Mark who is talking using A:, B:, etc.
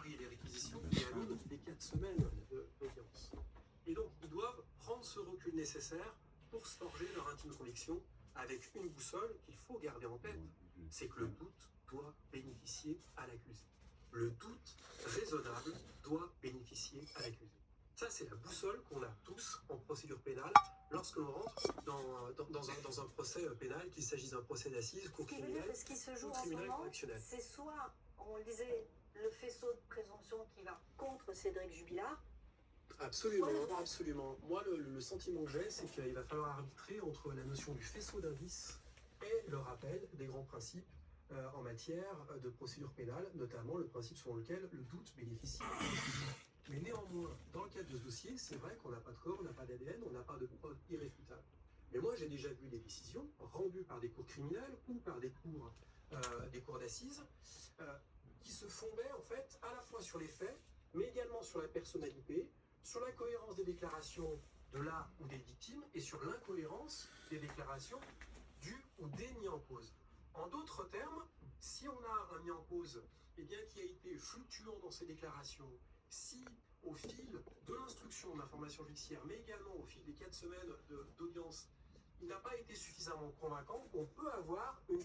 A: varier les réquisitions et anime les 4 semaines d'audience. Et donc, ils doivent prendre ce recul nécessaire pour se forger leur intime conviction avec une boussole qu'il faut garder en tête, c'est que le doute doit bénéficier à l'accusé. Le doute raisonnable doit bénéficier à l'accusé. Ça, c'est la boussole qu'on a tous en procédure pénale lorsque l'on rentre dans un procès pénal, qu'il s'agisse d'un procès d'assises, cour criminelle,
B: ce qui se joue
A: ou
B: en ce
A: tribunal
B: moment,
A: correctionnel.
B: c'est soit, on le disait, le faisceau de présomption qui va contre Cédric Jubilard.
A: Absolument,
B: Ouais.
A: absolument. Moi, le sentiment que j'ai, c'est qu'il va falloir arbitrer entre la notion du faisceau d'indices et le rappel des grands principes en matière de procédure pénale, notamment le principe selon lequel le doute bénéficie. Mais néanmoins, dans le cadre de ce dossier, c'est vrai qu'on n'a pas de corps, on n'a pas d'ADN, on n'a pas de preuves irréfutables. Mais moi, j'ai déjà vu des décisions rendues par des cours criminelles ou par des cours d'assises qui se fondaient en fait à la fois sur les faits, mais également sur la personnalité, sur la cohérence des déclarations de la ou des victimes et sur l'incohérence des déclarations du ou des mis en cause. En d'autres termes, si on a un mis en cause qui a été fluctuant dans ses déclarations, si au fil de l'instruction de l'information judiciaire, mais également au fil des 4 semaines d'audience, il n'a pas été suffisamment convaincant, on peut avoir une